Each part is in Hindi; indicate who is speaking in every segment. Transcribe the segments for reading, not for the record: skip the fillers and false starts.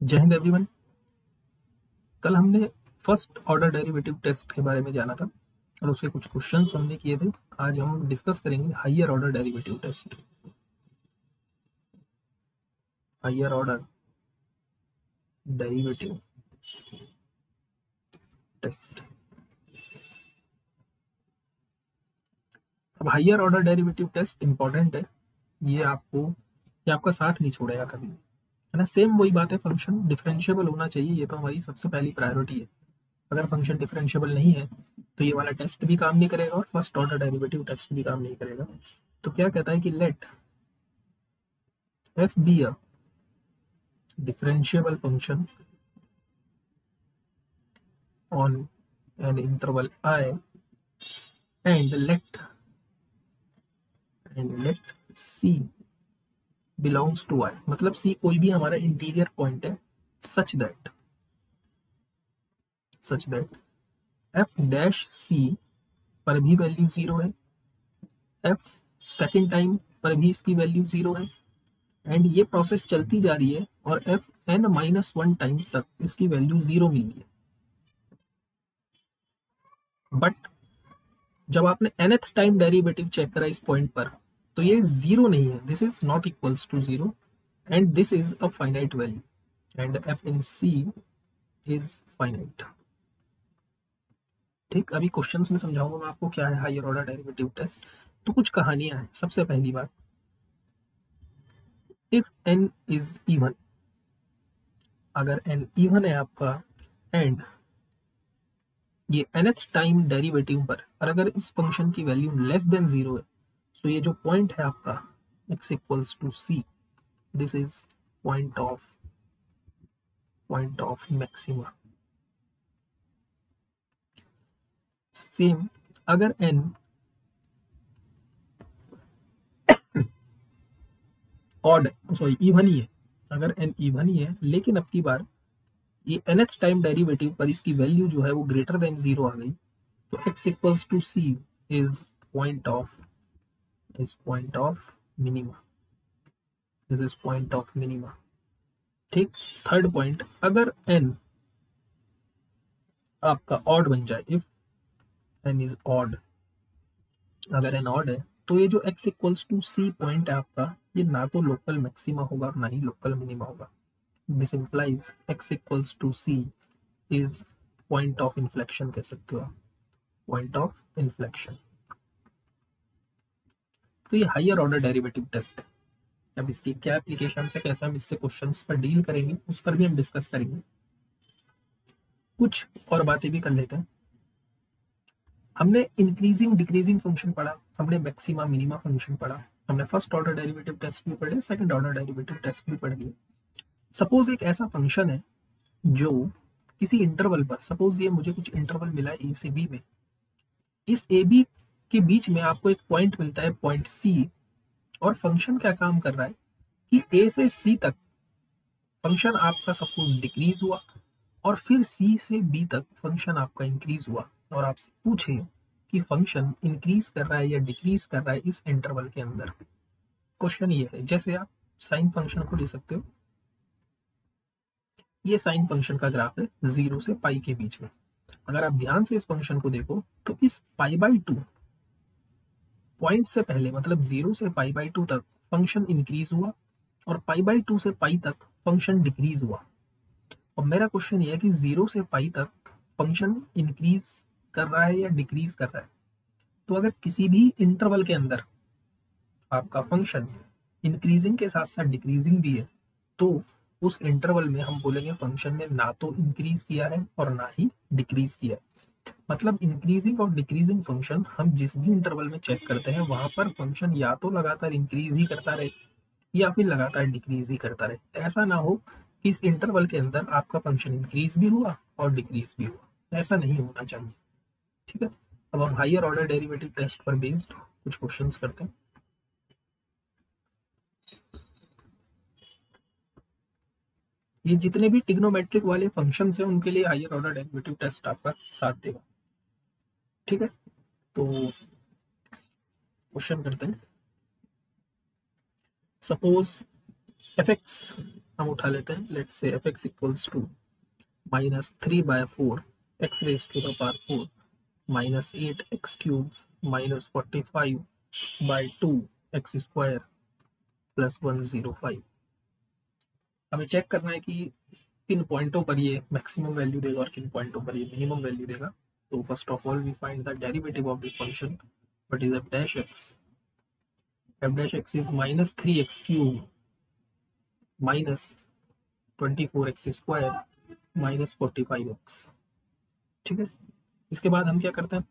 Speaker 1: जय हिंद एवरीवन। कल हमने फर्स्ट ऑर्डर डेरिवेटिव टेस्ट के बारे में जाना था और उसके कुछ क्वेश्चंस हमने किए थे। आज हम डिस्कस करेंगे higher order derivative test. Higher order derivative test. अब higher order derivative test important है। ये आपका साथ नहीं छोड़ेगा कभी, है ना। सेम वही बात है, फंक्शन डिफरेंशिएबल होना चाहिए, ये तो हमारी सबसे पहली प्रायोरिटी है। अगर फंक्शन डिफरेंशिएबल नहीं है तो ये वाला टेस्ट भी काम नहीं करेगा और फर्स्ट ऑर्डर डेरिवेटिव टेस्ट भी काम नहीं करेगा। तो क्या कहता है कि let f be a differentiable function on an interval I and let C belongs to I, मतलब C कोई भी हमारा इंटीरियर पॉइंट है such that f dash C पर भी वैल्यू जीरो है, f सेकेंड टाइम पर भी इसकी वैल्यू जीरो है एंड ये प्रोसेस चलती जा रही है और f n-1 टाइम तक इसकी वैल्यू जीरो मिल रही है। बट जब आपने nth टाइम डेरिवेटिव चेक करा इस पॉइंट पर तो ये जीरो नहीं है, this is not equals to zero and this is a finite value and f in c is finite. ठीक, अभी क्वेश्चंस में समझाऊंगा मैं आपको क्या है हायर ऑर्डर डेरिवेटिव टेस्ट। तो कुछ कहानियां हैं। सबसे पहली बात, इफ n इज इवन, अगर n इवन है आपका एंड ये nth टाइम डेरिवेटिव पर और अगर इस फंक्शन की वैल्यू लेस देन जीरो है, सो ये जो पॉइंट है आपका x equals to c, this is point of maxima. Same अगर n ऑड सॉरी इवन ही है, अगर n इवन ही है लेकिन अब की बार ये nth टाइम डेरिवेटिव पर इसकी वैल्यू जो है वो ग्रेटर देन जीरो आ गई, तो x equals to c is point of minima. This is point of minima. ठीक, थर्ड पॉइंट, अगर n आपका ऑड बन जाए, इफ n इज ऑड, अगर n ऑड है तो ये जो x equals to c point है आपका, ये ना तो लोकल मैक्सिमा होगा और ना ही लोकल मिनिमा होगा। This implies x equals to c is point of inflection, कह सकते हो आप, पॉइंट ऑफ इन्फ्लेक्शन। तो ये हायर ऑर्डर डेरिवेटिव टेस्ट है। अब इसकी क्या एप्लीकेशन है, कैसे हम इससे क्वेश्चंस पर डील करेंगे, उस पर भी हम डिस्कस करेंगे। कुछ और बातें भी कर लेते हैं। हमने इंक्रीजिंग डिक्रीजिंग फंक्शन पढ़ा, हमने मैक्सिमा मिनिमा फंक्शन पढ़ा, हमने फर्स्ट ऑर्डर डेरिवेटिव टेस्ट भी पढ़े, सेकंड ऑर्डर डेरिवेटिव टेस्ट भी पढ़ लिए। सपोज एक ऐसा फंक्शन है जो किसी इंटरवल पर, सपोज ये मुझे कुछ इंटरवल मिला है ए से बी में, इस ए बी के बीच में आपको एक पॉइंट मिलता है, पॉइंट सी, और फंक्शन क्या काम कर रहा है कि ए से सी तक फंक्शन आपका सपोज डिक्रीज हुआ और फिर सी से बी तक फंक्शन आपका इंक्रीज हुआ, और आपसे पूछे कि फंक्शन इंक्रीज कर रहा है या डिक्रीज कर रहा है इस इंटरवल के अंदर। क्वेश्चन ये है, जैसे आप साइन फंक्शन को ले सकते हो, ये साइन फंक्शन का ग्राफ है जीरो से पाई के बीच में। अगर आप ध्यान से इस फंक्शन को देखो तो इस पाई बाई टू पॉइंट से पहले, मतलब जीरो से पाई बाई टू तक फंक्शन इंक्रीज हुआ और पाई बाई टू से पाई तक फंक्शन डिक्रीज हुआ। और मेरा क्वेश्चन ये है कि जीरो से पाई तक फंक्शन इंक्रीज कर रहा है या डिक्रीज कर रहा है। तो अगर किसी भी इंटरवल के अंदर आपका फंक्शन इंक्रीजिंग के साथ साथ डिक्रीजिंग भी है, तो उस इंटरवल में हम बोलेंगे फंक्शन ने ना तो इंक्रीज किया है और ना ही डिक्रीज किया है। मतलब इंक्रीजिंग और डिक्रीजिंग फंक्शन हम जिस भी इंटरवल में चेक करते हैं वहां पर फंक्शन या तो लगातार इंक्रीज ही करता रहे या फिर लगातार डिक्रीज ही करता रहे। ऐसा ना हो कि इस इंटरवल के अंदर आपका फंक्शन इंक्रीज भी हुआ और डिक्रीज भी हुआ, ऐसा नहीं होना चाहिए। ठीक है, अब हम हायर ऑर्डर डेरिवेटिव टेस्ट पर बेस्ड कुछ क्वेश्चंस करते हैं। ये जितने भी ट्रिग्नोमेट्रिक वाले फंक्शंस हैं उनके लिए हायर ऑर्डर डेरिवेटिव टेस्ट आपका साथ देगा। ठीक है, तो क्वेश्चन करते हैं। सपोज एफ एक्स हम उठा लेते हैं, let's say f x equals to -3/4 x raise to the power 4 -8x cube -45/2 x square plus 105। हमें चेक करना है कि किन पॉइंटों पर ये मैक्सिमम वैल्यू देगा और किन पॉइंटों पर ये मिनिमम वैल्यू देगा। तो first of all we find the derivative of this function, what is f dash x? f dash x is -3x cube -24x square -45x। ठीक है, इसके बाद हम क्या करते हैं,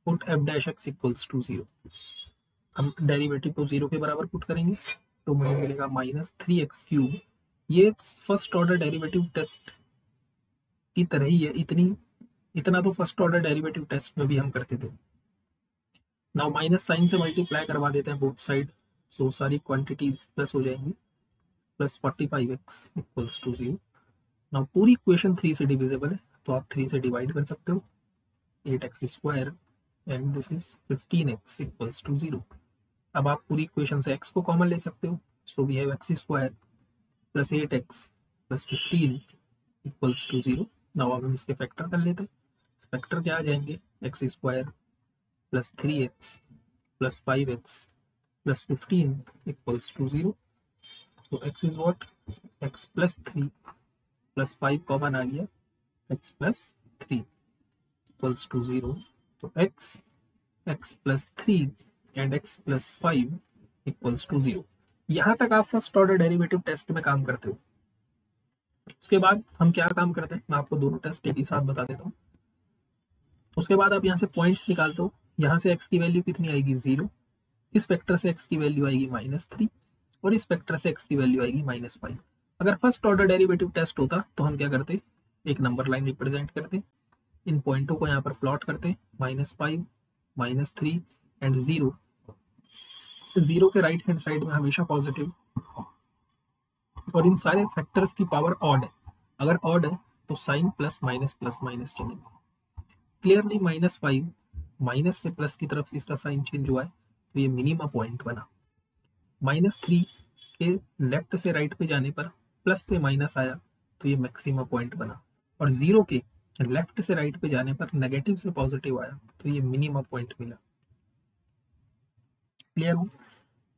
Speaker 1: put f dash x equals to 0। हम डेरिवेटिव को 0 के बराबर पुट करेंगे तो मुझे मिलेगा -3x क्यूब। ये फर्स्ट ऑर्डर डेरिवेटिव टेस्ट की तरह ही है, इतना तो फर्स्ट ऑर्डर डेरिवेटिव टेस्ट में भी हम करते थे। नाउ माइनस साइन से मल्टीप्लाई करवा देते हैं बोथ साइड, सो सारी क्वांटिटीज प्लस हो जाएंगी, plus 45x equals to 0। Now पूरी इक्वेशन 3 से डिविजिबल है तो आप 3 से डिवाइड कर सकते हो, 8x square and this is 15x equals to 0। अब आप पूरी इक्वेशन से x को कॉमन ले सकते हो, so we have x square plus 8x plus 15 equals to 0। Now अब हम इसके फैक्टर कर लेते हैं, फैक्टर क्या आ जाएंगे, x square plus 3x plus 5x plus 15 equals to 0। So x is what, x plus 3 plus 5 common आ गया, x प्लस 3 इक्वल्स टू 0। तो x plus 3 and x plus 5 equals to 0। यहाँ तक आप फर्स्ट ऑर्डर डेरिवेटिव टेस्ट में काम करते हो। उसके बाद हम क्या काम करते हैं, मैं आपको दोनों टेस्ट एक ही साथ बता देता हूँ। उसके बाद आप यहाँ से पॉइंट्स निकालते हो, यहाँ से x की वैल्यू कितनी आएगी 0, इस वेक्टर से x की वैल्यू आएगी -3 और इस वेक्टर से x की वैल्यू आएगी -5। अगर फर्स्ट ऑर्डर डेरिवेटिव टेस्ट होता तो हम क्या करते, एक नंबर लाइन रिप्रेजेंट करते, इन पॉइंटों को यहाँ पर प्लॉट करते, -5 -3 एंड 0। 0 के राइट हैंड साइड में हमेशा पॉजिटिव, और इन सारे फैक्टर्स की पावर ऑड है। अगर ऑड है तो साइन प्लस माइनस चलेगा। क्लियरली -5 माइनस से प्लस की तरफ इसका साइन चेंज हुआ है तो ये मिनिमा पॉइंट बना। -3 के लेफ्ट से राइट पे जाने पर प्लस से माइनस आया तो ये मैक्सिमा पॉइंट बना, और 0 के लेफ्ट से राइट पे जाने पर नेगेटिव से पॉजिटिव आया तो ये मिनिमा पॉइंट मिला। क्लियर हो,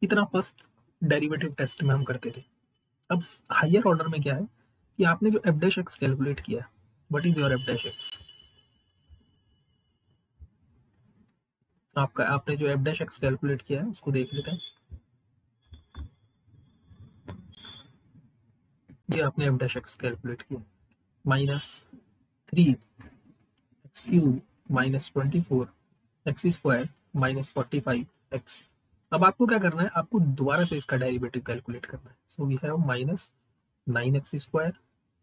Speaker 1: इतना फर्स्ट डेरिवेटिव टेस्ट में हम करते थे। अब हायर ऑर्डर में क्या है कि आपने जो f dash x कैलकुलेट किया, what is your f dash x? आपने जो f dash x कैलकुलेट किया है उसको देख लेते हैं। ये आपने f dash x कैलकुलेट किया, -3 x cube -24 x square -45 x। अब आपको क्या करना है, आपको दोबारा से इसका डेरिवेटिव कैलकुलेट करना है। So we have -9x square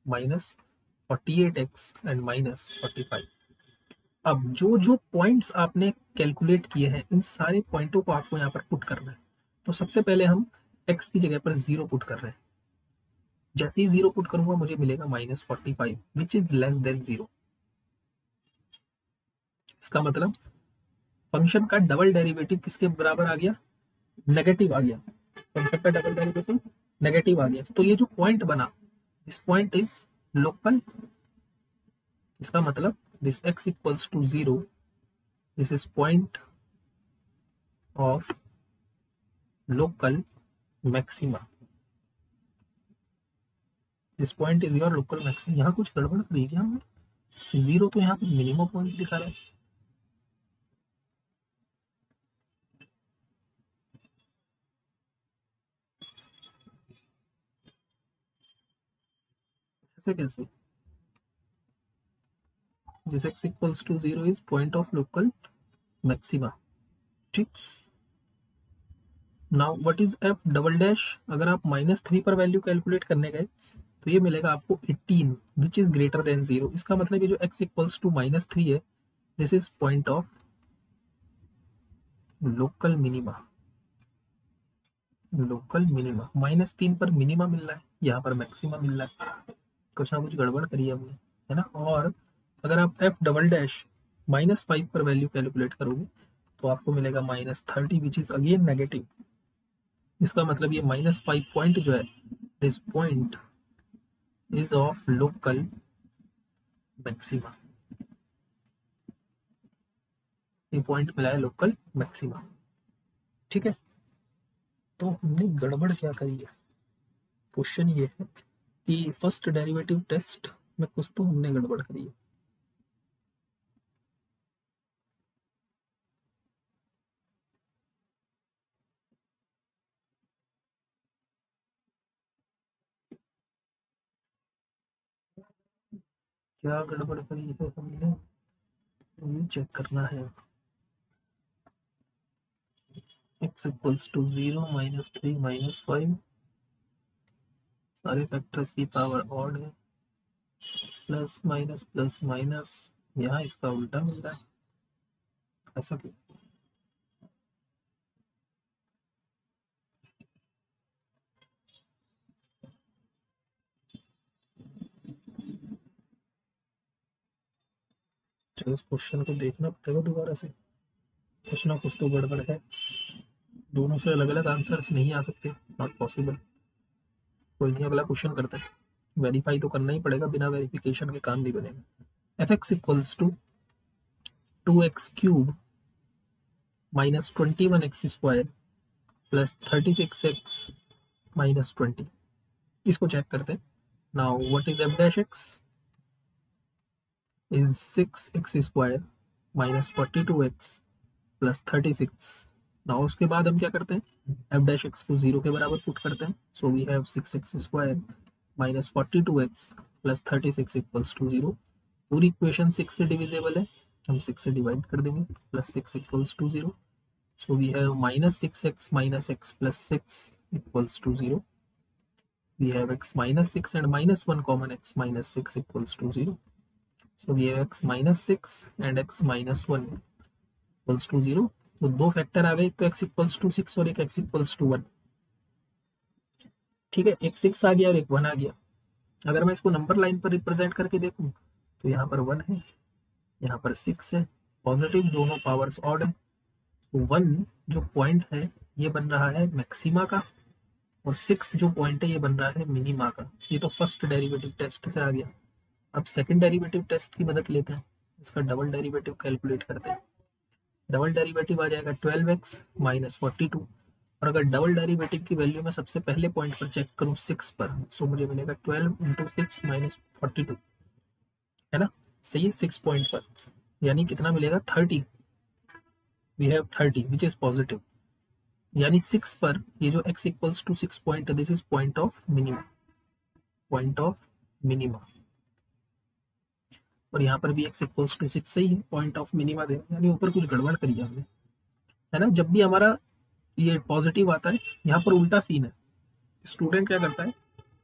Speaker 1: -48x and -45। अब जो जो पॉइंट्स आपने कैलकुलेट किए हैं, इन सारे पॉइंटों को आपको यहाँ पर पुट करना है। तो सबसे पहले हम x की जगह पर 0 पुट कर रहे हैं। जैसे ही 0 पुट करूंगा मुझे मिलेगा -45 विच इज लेस देन 0। इसका मतलब फंक्शन का डबल डेरिवेटिव किसके बराबर आ गया, नेगेटिव आ गया। फंक्शन का डबल डेरिवेटिव नेगेटिव आ गया, तो ये जो पॉइंट बना, दिस पॉइंट इज लोकल। इसका मतलब this x equals to 0, this is point of local maxima. This point is your local maxima. यहाँ कुछ गड़बड़ कर रही है, 0 तो यहाँ पर मिनिमम पॉइंट दिखा रहा है। ऐसे कैसे, this x equals to 0 is point of local maxima. ठीक, now what is f double dash? अगर आप -3 पर वैल्यू कैलकुलेट करने गए तो ये मिलेगा आपको 18 विच इज ग्रेटर देन 0। इसका मतलब ये जो x इक्वल्स टू -3 है, this is point of local minima. Local minima -3 पर मिनिमा मिल रहा है, यहाँ पर मैक्सिमा मिल रहा है, कुछ ना कुछ गड़बड़ करी है हमने, है ना। और अगर आप f डबल डैश -5 पर वैल्यू कैलकुलेट करोगे तो आपको मिलेगा -30 विच इज अगेन नेगेटिव। इसका मतलब ये -5 पॉइंट जो है this point is of local maxima. ये पॉइंट मिला है लोकल मैक्सिमा। ठीक है, तो हमने गड़बड़ क्या करी है, क्वेश्चन ये है कि फर्स्ट डेरिवेटिव टेस्ट में कुछ तो हमने गड़बड़ करी है। क्या गड़बड़ करी है हमने, ये चेक करना है। x इक्वल्स टू 0 -3 -5, सारे फैक्टर्स की पावर ऑड है, प्लस माइनस, यहाँ इसका उल्टा मिल रहा है, ऐसा क्यों? चलो इस क्वेश्चन को देखना पड़ेगा दोबारा से, कुछ ना कुछ तो गड़बड़ है। दोनों से अलग अलग आंसर्स नहीं आ सकते, नॉट पॉसिबल। कोई नहीं, अगला क्वेश्चन करते हैं। वेरीफाई तो करना ही पड़ेगा, बिना वेरिफिकेशन के काम नहीं बनेगा। F x equals to 2x³ -21x² plus 36x -20, इसको चेक करते हैं। Now what is f dash x is 6x² -42x plus 36। Now उसके बाद हम क्या करते हैं, एफ डैश एक्स को 0 के बराबर पुट करते हैं। So we have 6x² -42x plus 36 equals to 0। पूरी इक्वेशन 6 से डिविजिबल है, हम 6 से डिवाइड कर देंगे, plus 6 equals to 0। So we have -6x -x plus 6 equals to 0। We have x -6 and -1 common, x -6 equals to 0. So we have x -6 and x -1 equals to 0. तो दो फैक्टर आ गए, एक तो x इक्वल्स टू 6 और एक x इक्वल्स टू 1। ठीक है, एक 6 आ गया और एक 1 आ गया। अगर मैं इसको नंबर लाइन पर रिप्रेजेंट करके देखूं तो यहाँ पर 1 है, यहाँ पर 6 है, पॉजिटिव, दोनों पावर्स ऑड है। तो 1 जो पॉइंट है ये बन रहा है मैक्सिमा का, और 6 जो पॉइंट है ये बन रहा है मिनिमा का। ये तो फर्स्ट डेरिवेटिव टेस्ट से आ गया। अब सेकंड डेरिवेटिव टेस्ट की मदद लेते हैं, इसका डबल डेरिवेटिव कैलकुलेट करते हैं। डबल डेरिवेटिव आ जाएगा 12x -42, और अगर डबल डेरिवेटिव की वैल्यू में सबसे पहले पॉइंट पर चेक करूं 6 पर, सो मुझे मिलेगा 12 × 6 -42, है ना, सही है, 6 पॉइंट पर, यानी कितना मिलेगा 30। We have 30 which is positive, यानी 6 पर ये जो x equals to 6 point, this is point of minima, point of minima. और यहाँ पर भी x इक्वल्स टू 6 सही है, पॉइंट ऑफ मिनिमा दे, यानी ऊपर कुछ गड़बड़ करी हमने, है ना। जब भी हमारा ये पॉजिटिव आता है, यहाँ पर उल्टा सीन है। स्टूडेंट क्या करता है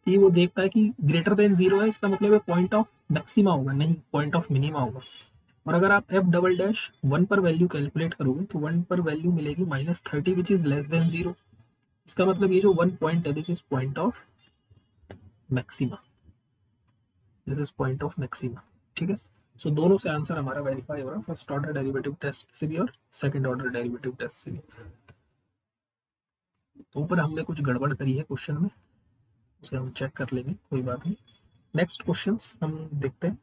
Speaker 1: कि वो देखता है कि ग्रेटर देन 0 है, इसका मतलब है पॉइंट ऑफ मैक्सिमा होगा, नहीं, पॉइंट ऑफ मिनिमा होगा। और अगर आप एफ डबल डैश 1 पर वैल्यू कैलकुलेट करोगे तो 1 पर वैल्यू मिलेगी -30 विच इज लेस देन 0। इसका मतलब ये जो 1 पॉइंट है, this is point of maxima, this is point of maxima. ठीक है, सो दोनों से आंसर हमारा वेरीफाई हो रहा है, फर्स्ट ऑर्डर डेरिवेटिव टेस्ट से भी और सेकंड ऑर्डर डेरिवेटिव टेस्ट से भी। तो ऊपर हमने कुछ गड़बड़ करी है क्वेश्चन में, उसे हम चेक कर लेंगे, कोई बात नहीं। नेक्स्ट क्वेश्चन हम देखते हैं।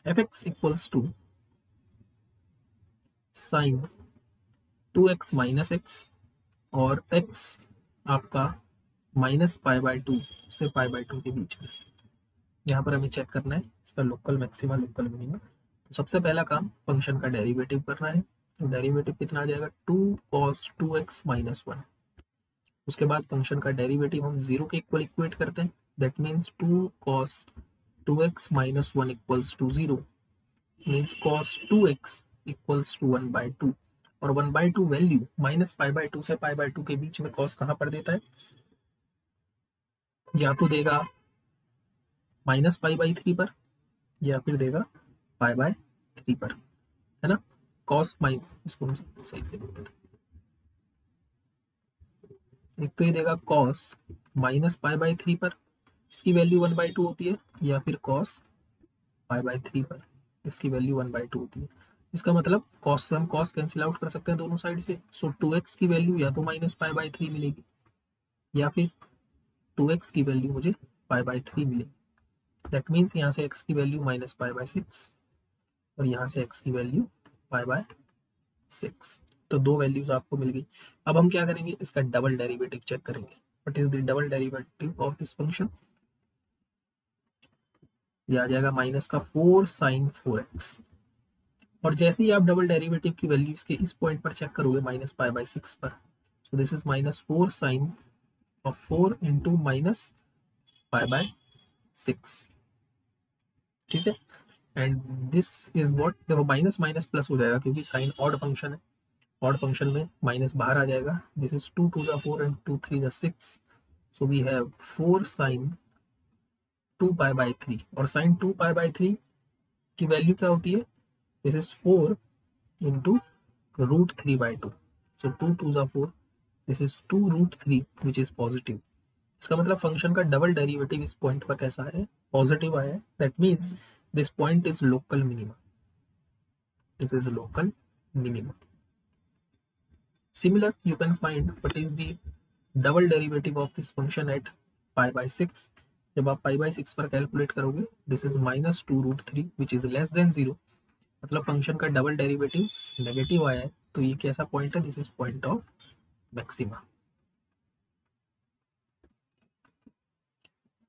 Speaker 1: F x equals to sine 2x -x और x आपका -π/2 से π/2 के बीच में। यहाँ पर हमें चेक करना है इसका लोकल मैक्सिमा, लोकल मिनिमा। तो सबसे पहला काम फंक्शन का डेरिवेटिव करना है। तो डेरिवेटिव कितना आ जाएगा, 2 cos 2x -1। उसके बाद फंक्शन का डेरिवेटिव हम 0 के इक्वल इक्वेट करते हैं, that means 2 cos 2x -1 equals to 0, means cos 2x equals to 1/2। और 1/2 वैल्यू -π/2 से π/2 के बीच में cos कहाँ पर देता है, या तो देगा -π/3 पर, या फिर देगा π/3 पर, है ना। cos माइन, इसको हम सही से बोलते हैं, एक तो ये देगा cos -π/3 पर, इसकी वैल्यू 1/2 होती है, या फिर cos π/3 पर, इसकी वैल्यू 1/2 होती है। इसका मतलब cos से हम cos कैंसिल आउट कर सकते हैं दोनों साइड से। सो 2x की वैल्यू या तो -π/3 मिलेगी, या फिर 2x की वैल्यू मुझे π/3 मिलेगी। दैट मीन्स यहाँ से x की वैल्यू -π/6 और यहाँ से x की वैल्यू π/6। तो दो वैल्यूज आपको मिल गई। अब हम क्या करेंगे, इसका डबल डेरिवेटिव चेक करेंगे। What is the double derivative of this function? ये आ जाएगा माइनस का 4 sin 4x। और जैसे ही आप डबल डेरिवेटिव की वैल्यूज के इस पॉइंट पर चेक करोगे -π/6 पर, so this is -4 sin of 4 into -π/6। ठीक है, एंड दिस इज व्हाट, देखो माइनस माइनस प्लस हो जाएगा क्योंकि साइन ऑड फंक्शन है। ऑड फंक्शन में माइनस बाहर आ जाएगा। दिस इज 2 2 ज़ा 4 एंड 2 3 ज़ा 6। So we have 4 sin 2π/3। और sin 2π/3 की वैल्यू क्या होती है? This is 4 into √3/2। सो 2 2 ज़ा 4, this is 2√3 which is positive. इसका मतलब फंक्शन का डबल डेरिवेटिव इस पॉइंट पर कैसा है? पॉजिटिव आया है। That means this point is local minima. This is local minima. Similar, you can find what is the double derivative of this function at π/6। जब आप π/6 पर कैलकुलेट करोगे, this is -2√3 which is less than 0। मतलब फंक्शन का डबल डेरिवेटिव नेगेटिव आया है। तो ये कैसा पॉइंट है? This is point of maxima.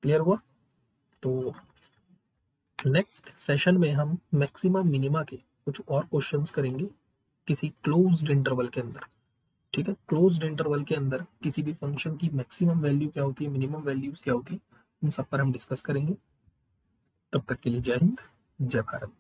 Speaker 1: Clear हुआ? तो नेक्स्ट सेशन में हम मैक्सिमा मिनिमा के कुछ और क्वेश्चंस करेंगे किसी क्लोज्ड इंटरवल के अंदर। ठीक है, क्लोज्ड इंटरवल के अंदर किसी भी फंक्शन की मैक्सिमम वैल्यू क्या होती है, मिनिमम वैल्यूज क्या होती है, उन सब पर हम डिस्कस करेंगे। तब तक के लिए जय हिंद, जय भारत।